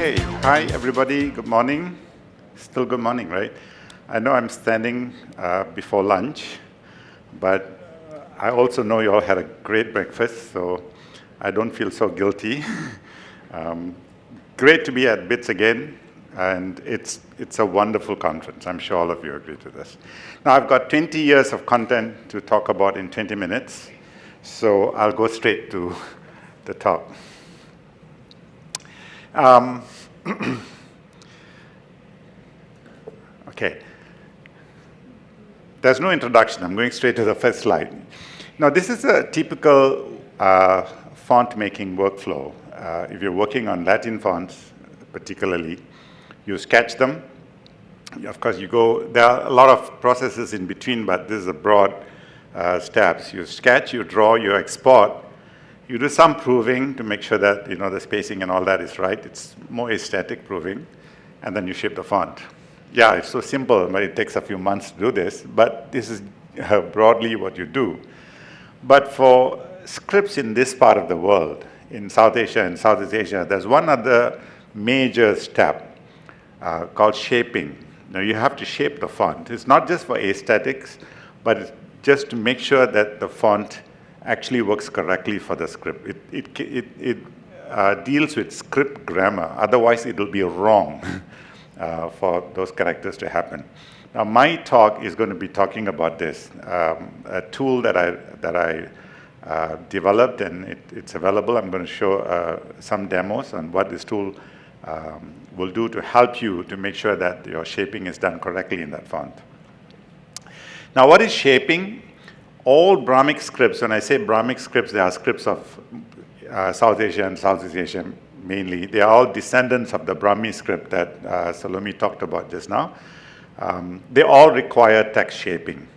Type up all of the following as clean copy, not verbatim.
Okay, hi everybody, good morning. Still good morning, right? I know I'm standing before lunch, but I also know you all had a great breakfast, so I don't feel so guilty. Great to be at BITS again, and it's a wonderful conference. I'm sure all of you agree to this. Now, I've got 20 years of content to talk about in 20 minutes, so I'll go straight to the top. Okay. There's no introduction. I'm going straight to the first slide. Now, this is a typical font making workflow. If you're working on Latin fonts, particularly, you sketch them. Of course, there are a lot of processes in between, but this is a broad steps. You sketch, you draw, you export. You do some proving to make sure that the spacing and all that is right. It's more aesthetic proving, and then you ship the font. Yeah, it's so simple, but it takes a few months to do this. But this is broadly what you do. But for scripts in this part of the world, in South Asia and Southeast Asia, there's one other major step called shaping. Now, you have to shape the font. It's not just for aesthetics, but it's just to make sure that the font actually works correctly for the script. It deals with script grammar. Otherwise, it will be wrong for those characters to happen. Now, my talk is going to be talking about this, a tool that I developed, and it's available. I'm going to show some demos on what this tool will do to help you to make sure that your shaping is done correctly in that font. Now, what is shaping? All Brahmic scripts, when I say Brahmic scripts, they are scripts of South Asia and Southeast Asia mainly. They are all descendants of the Brahmi script that Salome talked about just now. They all require text shaping.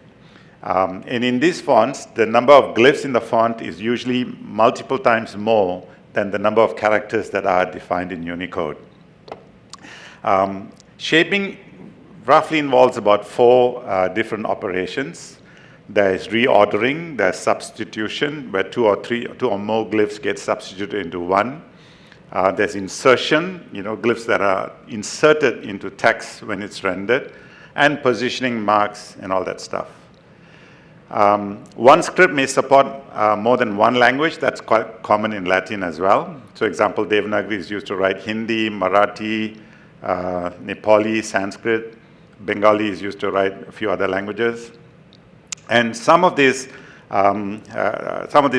And in these fonts, the number of glyphs in the font is usually multiple times more than the number of characters that are defined in Unicode. Shaping roughly involves about 4 different operations. There is reordering, there's substitution, where 2 or more glyphs get substituted into one. There's insertion, glyphs that are inserted into text when it's rendered, and positioning marks and all that stuff. One script may support more than one language. That's quite common in Latin as well. So, example, Devanagari is used to write Hindi, Marathi, Nepali, Sanskrit. Bengali is used to write a few other languages. And some of these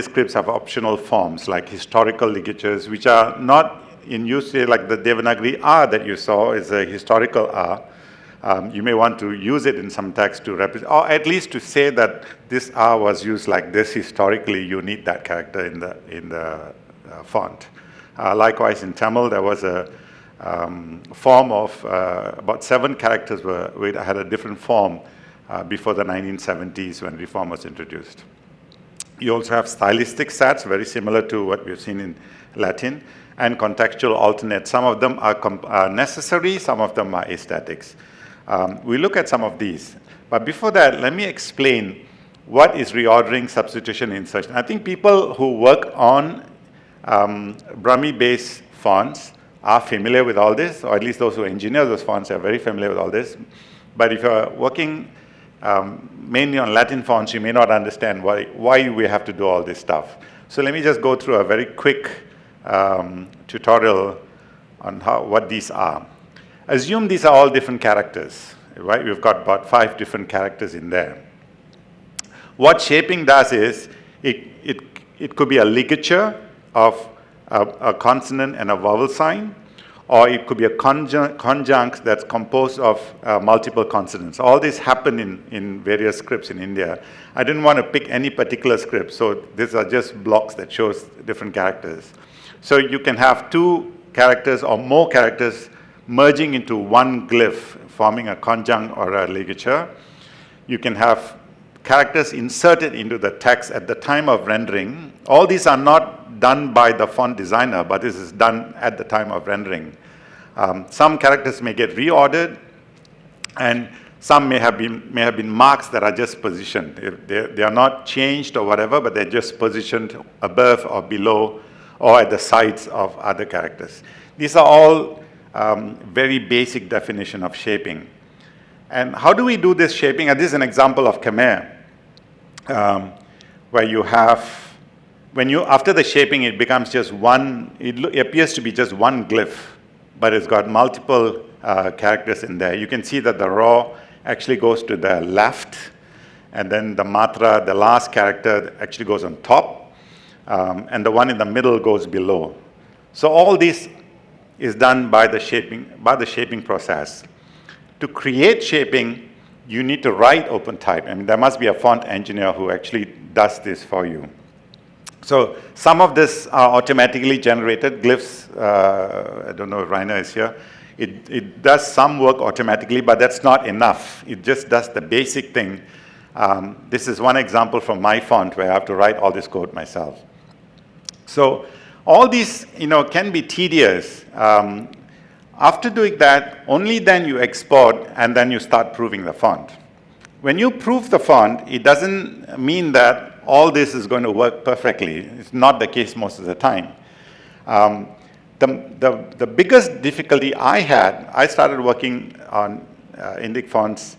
scripts have optional forms, like historical ligatures, which are not in use here, like the Devanagari R that you saw is a historical R. You may want to use it in some text to represent, or at least to say that this R was used like this historically. You need that character in the font. Likewise, in Tamil, there was a form of about 7 characters had a different form before the 1970s when reform was introduced. You also have stylistic sets, very similar to what we've seen in Latin, and contextual alternates. Some of them are necessary, some of them are aesthetics. We look at some of these. But before that, let me explain what is reordering, substitution, insertion. I think people who work on Brahmi-based fonts are familiar with all this, or at least those who engineer those fonts are very familiar with all this. But if you're working mainly on Latin fonts, you may not understand why we have to do all this stuff. So let me just go through a very quick tutorial on what these are. Assume these are all different characters, right? We've got about 5 different characters in there. What shaping does is, it could be a ligature of a consonant and a vowel sign, or it could be a conjunct that's composed of multiple consonants. All this happen in various scripts in India. I didn't want to pick any particular script, so these are just blocks that shows different characters. So you can have 2 characters or more characters merging into one glyph, forming a conjunct or a ligature. You can have characters inserted into the text at the time of rendering. All these are not done by the font designer, but this is done at the time of rendering. Some characters may get reordered, and some may have been marks that are just positioned. They are not changed or whatever, but they're just positioned above or below or at the sides of other characters. These are all very basic definition of shaping. And how do we do this shaping? And this is an example of Khmer, where you have, after the shaping, it becomes just one, it appears to be just one glyph, but it's got multiple characters in there. You can see that the raw actually goes to the left, and then the matra, the last character, actually goes on top, and the one in the middle goes below. So all this is done by the shaping process. To create shaping, you need to write OpenType. I mean, there must be a font engineer who actually does this for you. So some of this are automatically generated. Glyphs, I don't know if Rainer is here. It does some work automatically, but that's not enough. It just does the basic thing. This is one example from my font where I have to write all this code myself. So all these, can be tedious. After doing that, only then you export and then you start proving the font. When you prove the font, it doesn't mean that all this is going to work perfectly. It's not the case most of the time. The biggest difficulty I started working on Indic fonts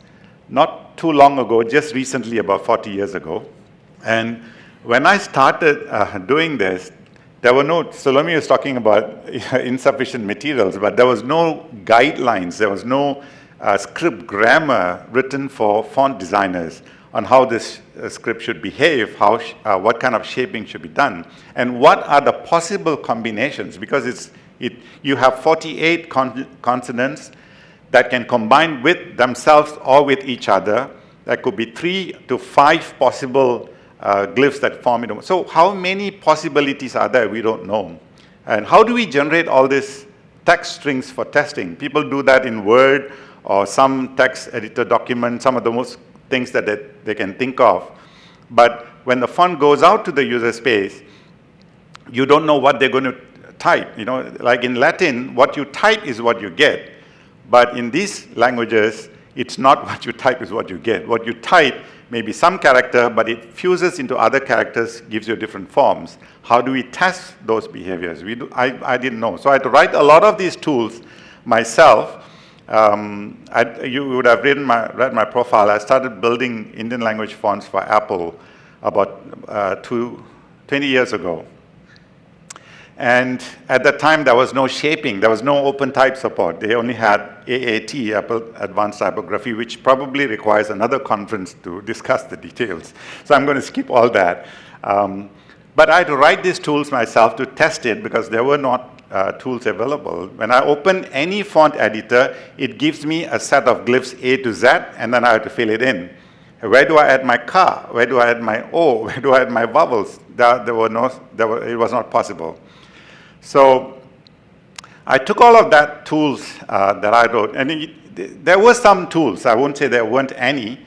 not too long ago, just recently, about 40 years ago. And when I started doing this, there were no, Salome was talking about insufficient materials, but there was no guidelines, there was no script grammar written for font designers on how this script should behave, what kind of shaping should be done, and what are the possible combinations, because you have 48 consonants that can combine with themselves or with each other. There could be 3 to 5 possible glyphs that form it. So how many possibilities are there? We don't know. And how do we generate all these text strings for testing? People do that in Word or some text editor document, some of the most things that they can think of. But when the font goes out to the user space, you don't know what they're going to type. Like in Latin, what you type is what you get. But in these languages, it's not what you type is what you get. What you type may be some character, but it fuses into other characters, gives you different forms. How do we test those behaviors? I didn't know. So I had to write a lot of these tools myself. You would have read my profile. I started building Indian language fonts for Apple about 20 years ago. And at that time, there was no shaping. There was no OpenType support. They only had AAT, Apple Advanced Typography, which probably requires another conference to discuss the details. So I'm going to skip all that. But I had to write these tools myself to test it because there were not tools available. When I open any font editor, it gives me a set of glyphs A to Z, and then I have to fill it in. Where do I add my K? Where do I add my O? Where do I add my vowels? It was not possible. So I took all of that tools that I wrote, and there were some tools. I won't say there weren't any,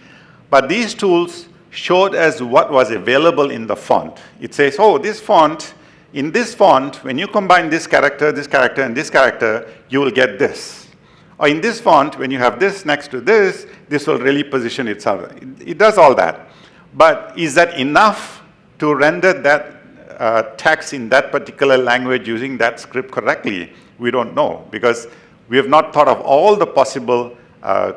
but these tools showed us what was available in the font. It says, oh, in this font, when you combine this character, and this character, you will get this. Or in this font, when you have this next to this will really position itself. It does all that. But is that enough to render that text in that particular language using that script correctly? We don't know, because we have not thought of all the possible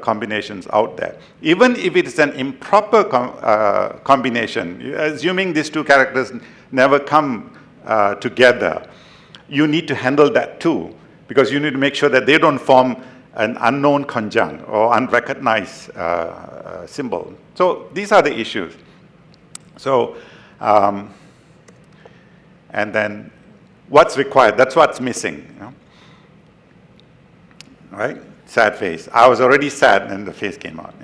combinations out there. Even if it is an improper combination, assuming these two characters never come together, you need to handle that too, because you need to make sure that they don't form an unknown conjunct or unrecognized symbol. So these are the issues. So, and then what's required? That's what's missing. Right? Sad face. I was already sad and the face came out.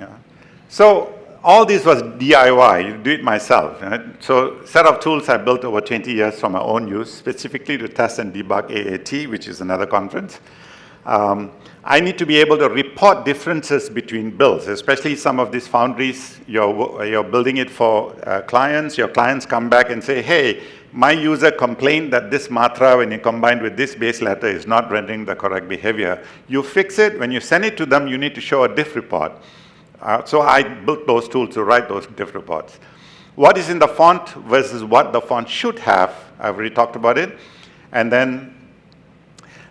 So all this was DIY, you do it myself. Right? So set of tools I built over 20 years for my own use, specifically to test and debug AAT, which is another conference. I need to be able to report differences between builds, especially some of these foundries, you're building it for clients. Your clients come back and say, hey, my user complained that this matra, when you combine with this base letter, is not rendering the correct behavior. You fix it. When you send it to them, you need to show a diff report. So I built those tools to write those diff reports. What is in the font versus what the font should have, I've already talked about it. And then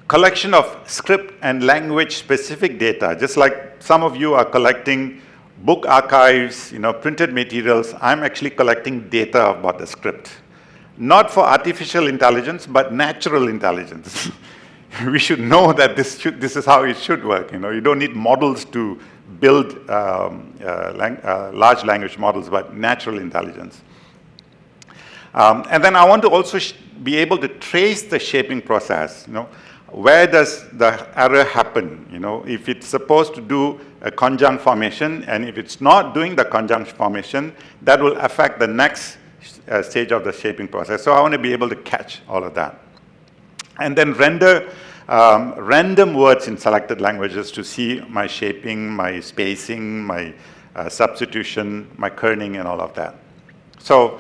collection of script and language specific data, just like some of you are collecting book archives, printed materials. I'm actually collecting data about the script. Not for artificial intelligence, but natural intelligence. We should know that this is how it should work. You don't need models to build large language models, but natural intelligence. And then I want to also be able to trace the shaping process. Where does the error happen? If it's supposed to do a conjunct formation, and if it's not doing the conjunct formation, that will affect the next stage of the shaping process. So I want to be able to catch all of that. And then render random words in selected languages to see my shaping, my spacing, my substitution, my kerning, and all of that. So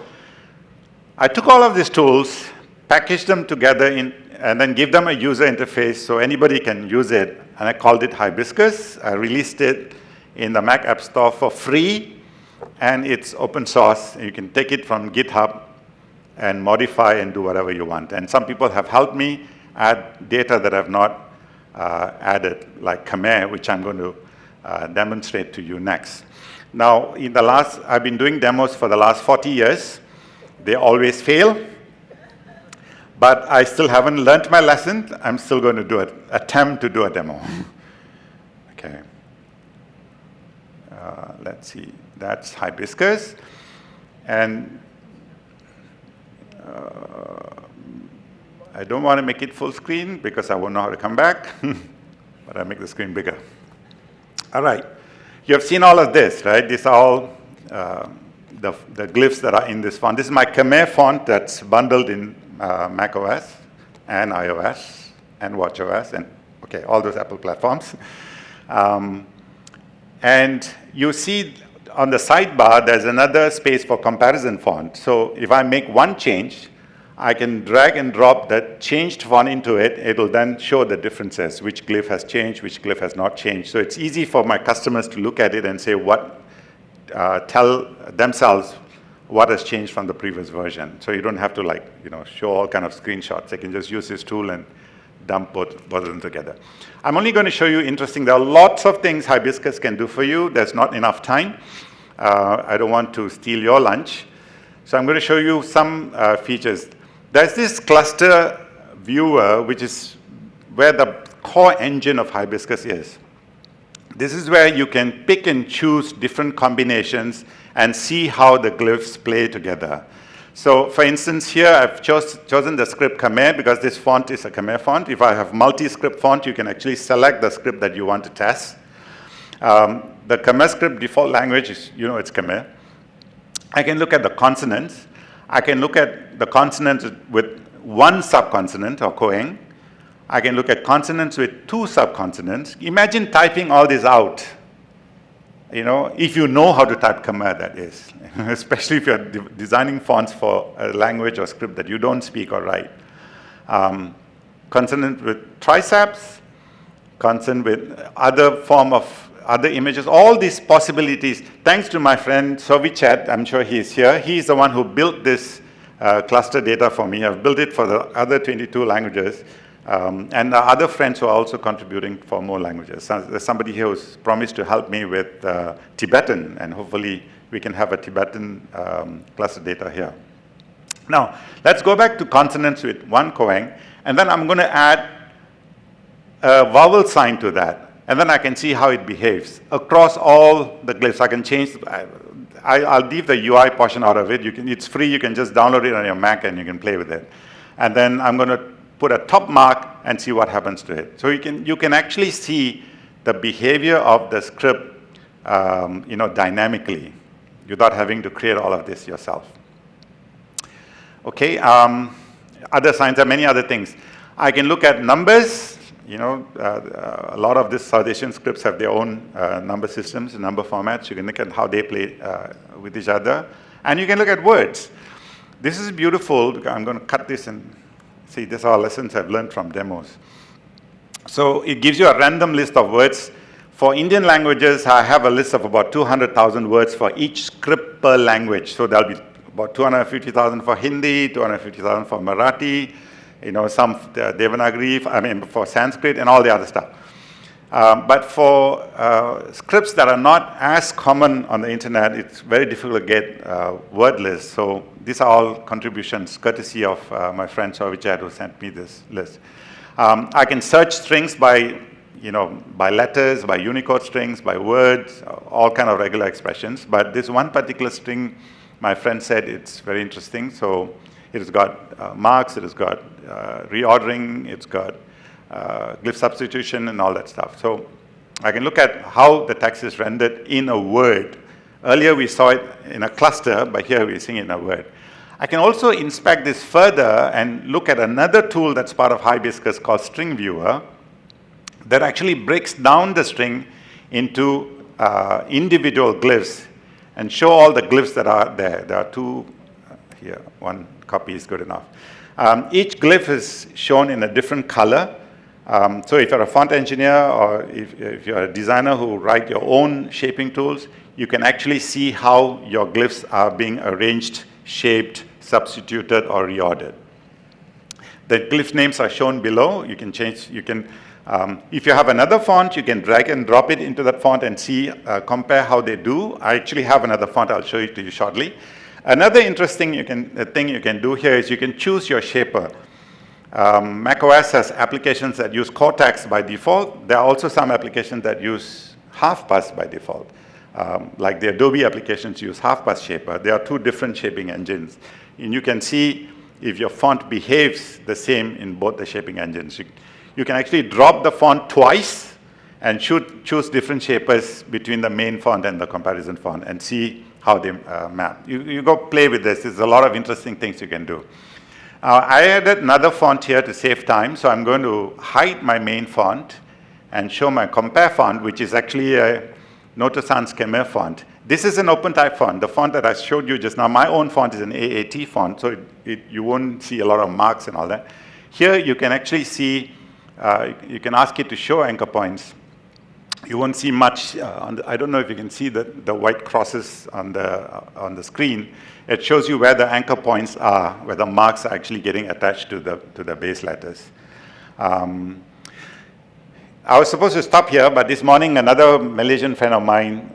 I took all of these tools, packaged them together, and then give them a user interface so anybody can use it. And I called it Hibiscus. I released it in the Mac App Store for free, and it's open source. You can take it from GitHub and modify and do whatever you want. And some people have helped me add data that I've not added, like Khmer, which I'm going to demonstrate to you next. Now, I've been doing demos for the last 40 years. They always fail, but I still haven't learned my lesson. I'm still going to attempt to do a demo. Okay. Let's see. That's Hibiscus. And I don't want to make it full screen because I won't know how to come back, but I'll make the screen bigger. All right. You have seen all of this, right? These are all the glyphs that are in this font. This is my Khmer font that's bundled in Mac OS and iOS and watchOS and, all those Apple platforms. And you see on the sidebar, there's another space for comparison font. So if I make one change, I can drag and drop that changed font into it. It'll then show the differences, which glyph has changed, which glyph has not changed. So it's easy for my customers to look at it and say tell themselves what has changed from the previous version. So you don't have to show all kind of screenshots. They can just use this tool and dump both of them together. I'm only going to show you there are lots of things Hibiscus can do for you. There's not enough time. I don't want to steal your lunch. So I'm going to show you some features. There's this cluster viewer, which is where the core engine of Hibiscus is. This is where you can pick and choose different combinations and see how the glyphs play together. So for instance, here I've chosen the script Khmer because this font is a Khmer font. If I have multi-script font, you can actually select the script that you want to test. The Khmer script default language is, it's Khmer. I can look at the consonants. I can look at the consonants with one subconsonant or koeng. I can look at consonants with two subconsonants. Imagine typing all this out. If you know how to type Khmer, that is, especially if you're designing fonts for a language or script that you don't speak or write. Consonant with triceps, consonant with other images, all these possibilities. Thanks to my friend Sovichat, I'm sure he's here. He's the one who built this cluster data for me. I've built it for the other 22 languages. And other friends who are also contributing for more languages. So there's somebody here who's promised to help me with Tibetan, and hopefully we can have a Tibetan cluster data here. Now, let's go back to consonants with one koeng, and then I'm going to add a vowel sign to that. And then I can see how it behaves across all the glyphs. I can change, I'll leave the UI portion out of it. It's free, you can just download it on your Mac and you can play with it. And then I'm going to put a top mark and see what happens to it. So you can actually see the behavior of the script dynamically without having to create all of this yourself. Okay, other signs are many other things. I can look at numbers. A lot of these South Asian scripts have their own number systems, number formats. You can look at how they play with each other. And you can look at words. This is beautiful. I'm going to cut this and see, these are lessons I've learned from demos. So it gives you a random list of words. For Indian languages, I have a list of about 200,000 words for each script per language. So there'll be about 250,000 for Hindi, 250,000 for Marathi, some Devanagari, I mean, for Sanskrit and all the other stuff. But for scripts that are not as common on the internet, it's very difficult to get word lists. So these are all contributions courtesy of my friend Sovichad, who sent me this list. I can search strings by letters, by Unicode strings, by words, all kind of regular expressions. But this one particular string, my friend said it's very interesting. So it has got marks, it has got reordering, it's got glyph substitution and all that stuff. So I can look at how the text is rendered in a word. Earlier we saw it in a cluster, but here we're seeing it in a word. I can also inspect this further and look at another tool that's part of Hibiscus called String Viewer that actually breaks down the string into individual glyphs and show all the glyphs that are there. There are two here, one copy is good enough. Each glyph is shown in a different color. So if you're a font engineer or if you're a designer who write your own shaping tools, you can actually see how your glyphs are being arranged, shaped, substituted, or reordered. The glyph names are shown below. You can change, if you have another font, you can drag and drop it into that font and see, compare how they do. I actually have another font, I'll show it to you shortly. Another interesting thing you can do here is you can choose your shaper. macOS has applications that use Cortex by default. There are also some applications that use half-pass by default. Like the Adobe applications use half-pass shaper. There are two different shaping engines. And you can see if your font behaves the same in both the shaping engines. You can actually drop the font twice and choose different shapers between the main font and the comparison font and see how they map. You go play with this. There's a lot of interesting things you can do. I added another font here to save time, so I'm going to hide my main font and show my compare font, which is actually a Noto Sans Khmer font. This is an OpenType font. The font that I showed you just now, my own font is an AAT font, so you won't see a lot of marks and all that. Here you can actually see, you can ask it to show anchor points. You won't see much. I don't know if you can see the white crosses on the screen. It shows you where the anchor points are, where the marks are actually getting attached to the base letters. I was supposed to stop here, but this morning another Malaysian friend of mine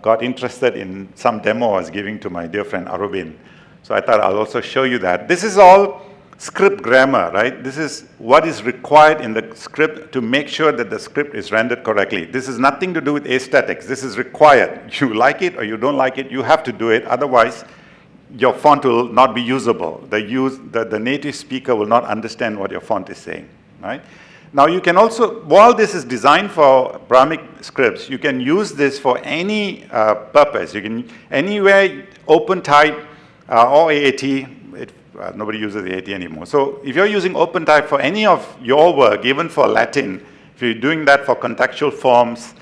got interested in some demo I was giving to my dear friend Arubin. So I thought I'll also show you that. This is all script grammar, right? This is what is required in the script to make sure that the script is rendered correctly. This is nothing to do with aesthetics. This is required. You like it or you don't like it, you have to do it. Otherwise, your font will not be usable. The native speaker will not understand what your font is saying, right? Now you can also, while this is designed for Brahmic scripts, you can use this for any purpose. You can, anywhere OpenType or AAT, nobody uses AAT anymore. So if you're using OpenType for any of your work, even for Latin, if you're doing that for contextual forms,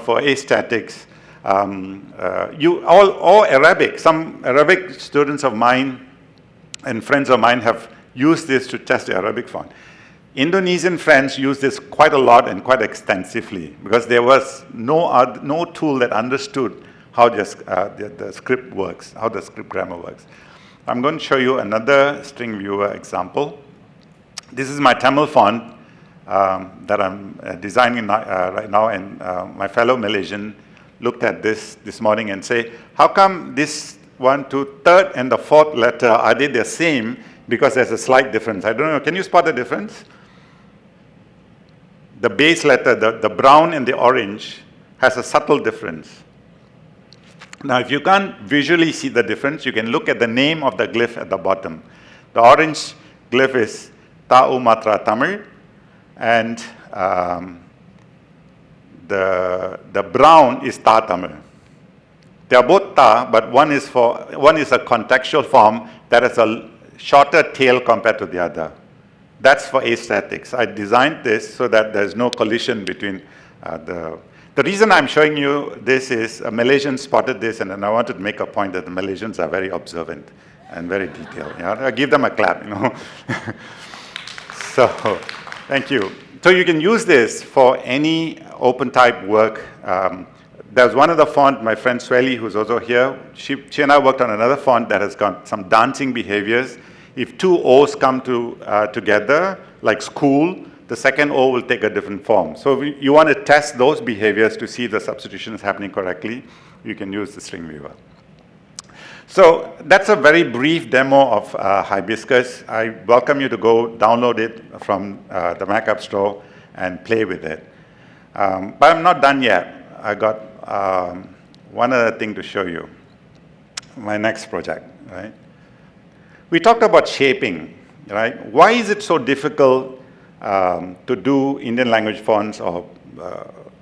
for aesthetics, or Arabic. Some Arabic students of mine and friends of mine have used this to test the Arabic font. Indonesian friends use this quite a lot and quite extensively because there was no tool that understood how the script works, how the script grammar works. I'm going to show you another string viewer example. This is my Tamil font that I'm designing right now, and my fellow Malaysian looked at this morning and say, how come this 1, 2, 3rd and the 4th letter, are they the same? Because there's a slight difference. I don't know, can you spot the difference? The base letter, the brown and the orange, has a subtle difference. Now, if you can't visually see the difference, you can look at the name of the glyph at the bottom. The orange glyph is Ta'u Matra Tamil, and the brown is Ta Tamil. They are both Ta, but one is a contextual form that has a shorter tail compared to the other. That's for aesthetics. I designed this so that there's no collision between The reason I'm showing you this is a Malaysian spotted this, and I wanted to make a point that the Malaysians are very observant and very detailed. I give them a clap, So, thank you. So you can use this for any OpenType work. There's one other font, my friend Sweli, who's also here. She and I worked on another font that has got some dancing behaviors. if two O's come together, like school, the second O will take a different form. So you want to test those behaviors to see if the substitution is happening correctly. You can use the string viewer. So that's a very brief demo of Hibiscus. I welcome you to go download it from the Mac App Store and play with it. But I'm not done yet. I got one other thing to show you. My next project, right? We talked about shaping, right? Why is it so difficult to do Indian language fonts or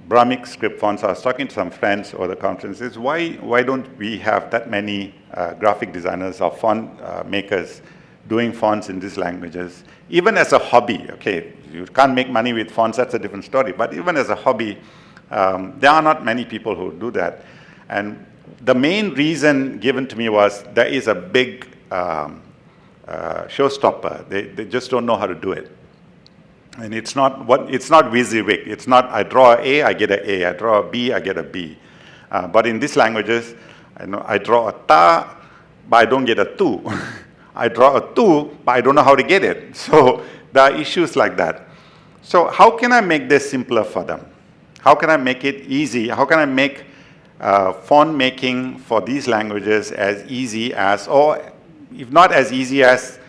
Brahmic script fonts? I was talking to some friends over the conferences. Why don't we have that many graphic designers or font makers doing fonts in these languages? Even as a hobby, okay, you can't make money with fonts, that's a different story. But even as a hobby, there are not many people who do that. And the main reason given to me was there is a big showstopper. They just don't know how to do it. And it's not WYSIWYG. It's not I draw an A, I get an A. I draw a B, I get a B. But in these languages, I draw a ta, but I don't get a tu. I draw a tu, but I don't know how to get it. So there are issues like that. So how can I make this simpler for them? How can I make it easy? How can I make font making for these languages as easy as, or if not as easy as,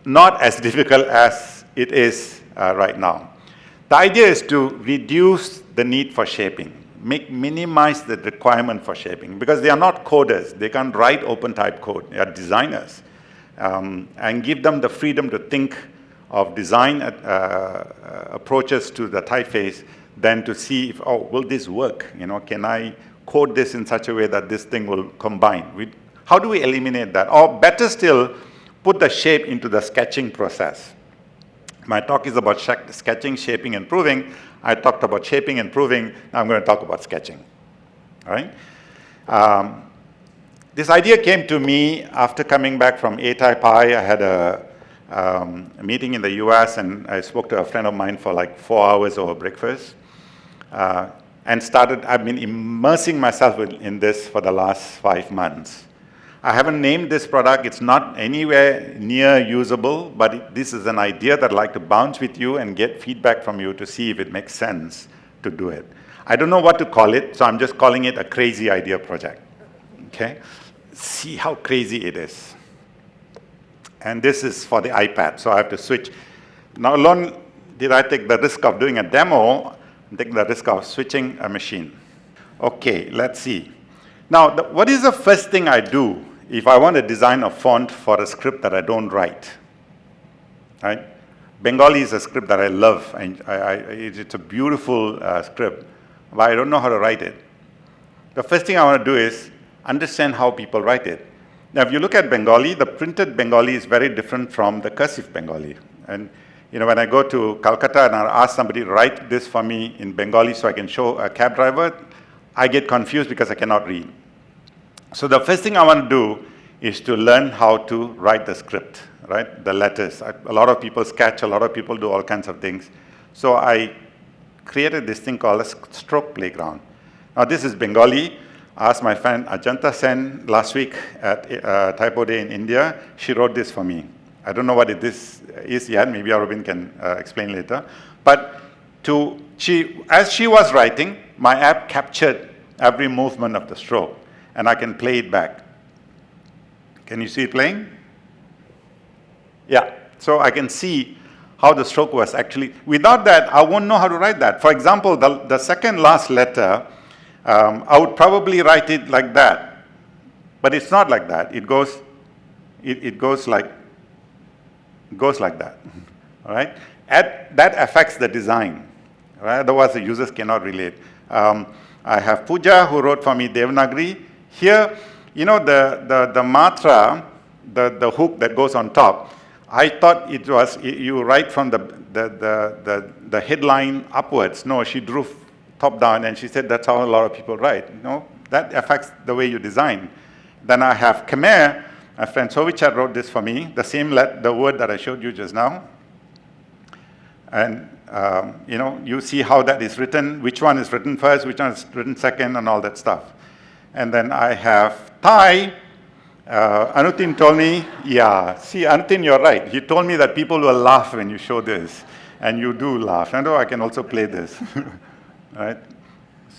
not as difficult as it is right now? The idea is to reduce the need for shaping, minimize the requirement for shaping, because they are not coders. They can't write open type code. They are designers. And give them the freedom to think of design approaches to the typeface, then to see if, oh, will this work? Can I code this in such a way that this thing will combine? How do we eliminate that? Or better still, put the shape into the sketching process. My talk is about sketching, shaping, and proving. I talked about shaping and proving. Now I'm going to talk about sketching. All right? This idea came to me after coming back from A-Type I. I had a meeting in the US, and I spoke to a friend of mine for like 4 hours over breakfast. I've been immersing myself in this for the last 5 months. I haven't named this product. It's not anywhere near usable, but this is an idea that I'd like to bounce with you and get feedback from you to see if it makes sense to do it. I don't know what to call it, so I'm just calling it a crazy idea project. Okay? See how crazy it is. And this is for the iPad, so I have to switch. Not alone did I take the risk of doing a demo, I'm taking the risk of switching a machine. Okay, let's see. Now, what is the first thing I do if I want to design a font for a script that I don't write? Right? Bengali is a script that I love, and it's a beautiful script, but I don't know how to write it. The first thing I want to do is understand how people write it. Now, if you look at Bengali, the printed Bengali is very different from the cursive Bengali. And when I go to Calcutta and I ask somebody to write this for me in Bengali so I can show a cab driver, I get confused because I cannot read. So the first thing I want to do is to learn how to write the script, right? The letters. A lot of people sketch, a lot of people do all kinds of things. So I created this thing called a stroke playground. Now this is Bengali. I asked my friend Ajanta Sen last week at Typo Day in India. She wrote this for me. I don't know what this is yet. Maybe Arvind can explain later. But as she was writing, my app captured every movement of the stroke, and I can play it back. Can you see it playing? Yeah. So I can see how the stroke was actually. Without that, I won't know how to write that. For example, the second last letter, I would probably write it like that, but it's not like that. It goes like that. All right. That affects the design. Right? Otherwise, the users cannot relate. I have Pooja who wrote for me Devanagari. Here, the matra, the hook that goes on top. I thought it was you write from the headline upwards. No, she drew top down, and she said that's how a lot of people write. That affects the way you design. Then I have Khmer. My friend Sovichar wrote this for me, the word that I showed you just now. And you see how that is written, which one is written first, which one is written second, and all that stuff. And then I have Thai. Anutin told me, yeah, see, Anutin, you're right. He told me that people will laugh when you show this, and you do laugh. I know I can also play this, right?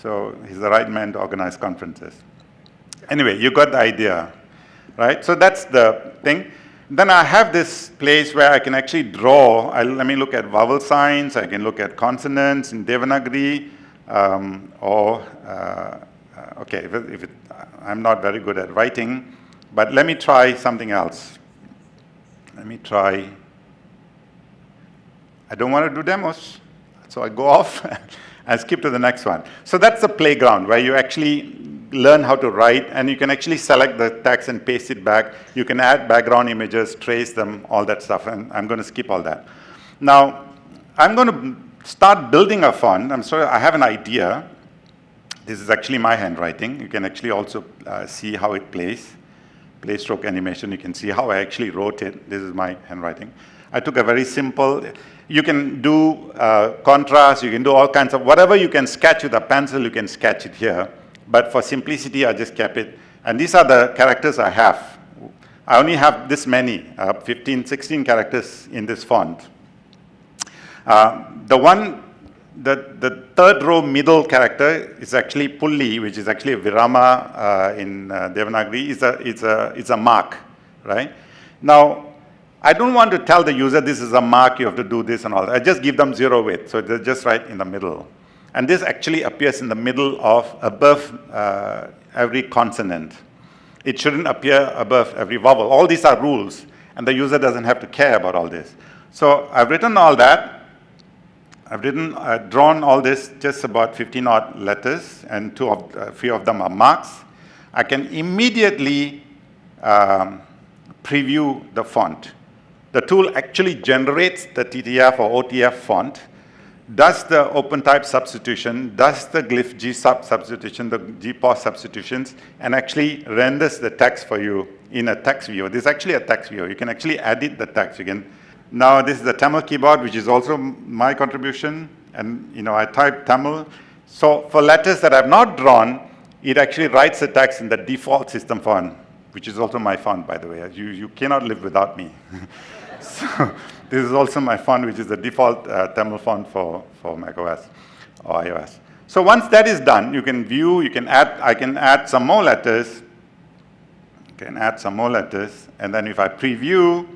So he's the right man to organize conferences. Anyway, you got the idea, right? So that's the thing. Then I have this place where I can actually draw. Let me look at vowel signs. I can look at consonants in Devanagari, okay, I'm not very good at writing, but let me try something else. Let me try. I don't want to do demos, so I go off and skip to the next one. So that's the playground where you actually learn how to write, and you can actually select the text and paste it back. You can add background images, trace them, all that stuff, and I'm going to skip all that. Now, I'm going to start building a font. I have an idea. This is actually my handwriting. You can actually also see how it plays. Play stroke animation, you can see how I actually wrote it. This is my handwriting. I took a very simple, you can do contrast, you can do all kinds of, whatever you can sketch with a pencil, you can sketch it here. But for simplicity, I just kept it. And these are the characters I have. I only have this many, 15, 16 characters in this font. The third row middle character is actually Pulli, which is actually a Virama in Devanagari. It's a mark, right? Now, I don't want to tell the user this is a mark, you have to do this and all that. I just give them 0 width, so they're just right in the middle. And this actually appears in the middle of above every consonant. It shouldn't appear above every vowel. All these are rules, and the user doesn't have to care about all this. So I've written all that. I've drawn all this, just about 15 odd letters, and a few of them are marks. I can immediately preview the font. The tool actually generates the TTF or OTF font, does the OpenType substitution, does the Glyph GSub substitution, the GPOS substitutions, and actually renders the text for you in a text viewer. This is actually a text viewer. You can actually edit the text. Now this is the Tamil keyboard, which is also my contribution, and I type Tamil. So for letters that I've not drawn, it actually writes the text in the default system font, which is also my font, by the way. You cannot live without me. So this is also my font, which is the default Tamil font for macOS or iOS. So once that is done, you can view, I can add some more letters. And then if I preview,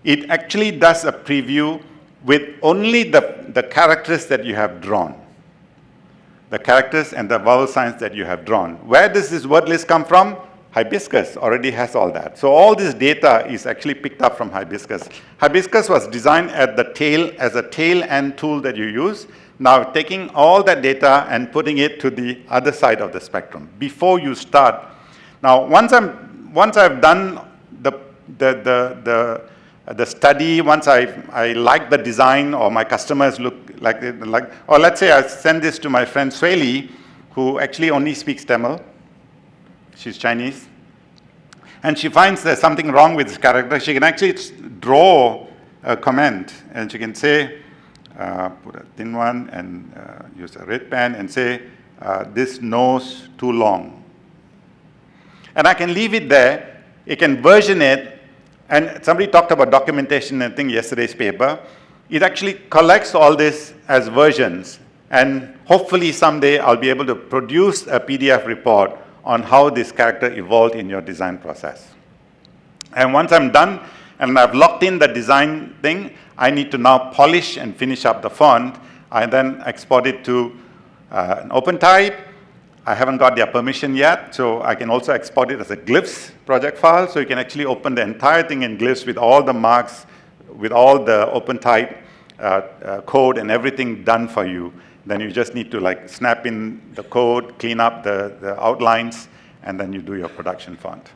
it actually does a preview with only the characters that you have drawn. The characters and the vowel signs that you have drawn. Where does this word list come from? Hibiscus already has all that. So all this data is actually picked up from Hibiscus. Hibiscus was designed at the tail, as a tail end tool that you use. Now taking all that data and putting it to the other side of the spectrum before you start. Now once I've done the study, once I like the design, or my customers look like, or let's say I send this to my friend Sweli, who actually only speaks Tamil. She's Chinese. And she finds there's something wrong with this character. She can actually draw a comment, and she can say, put a thin one and use a red pen and say, this nose too long. And I can leave it there. It can version it. And somebody talked about documentation, I think, yesterday's paper. It actually collects all this as versions. And hopefully someday I'll be able to produce a PDF report on how this character evolved in your design process. And once I'm done and I've locked in the design thing, I need to now polish and finish up the font. I then export it to an OpenType. I haven't got their permission yet, so I can also export it as a Glyphs project file. So you can actually open the entire thing in Glyphs with all the marks, with all the OpenType code and everything done for you. Then you just need to snap in the code, clean up the outlines, and then you do your production font.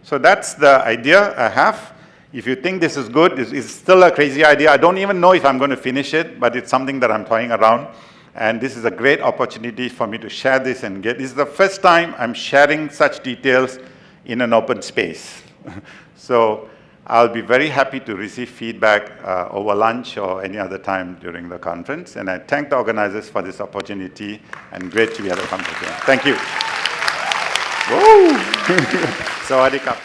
So that's the idea I have. If you think this is good, it's still a crazy idea. I don't even know if I'm going to finish it, but it's something that I'm toying around. And this is a great opportunity for me to share this and this is the first time I'm sharing such details in an open space. So I'll be very happy to receive feedback over lunch or any other time during the conference. And I thank the organizers for this opportunity, and great to be at the conference. Thank you. Woo! Sawadee Kap.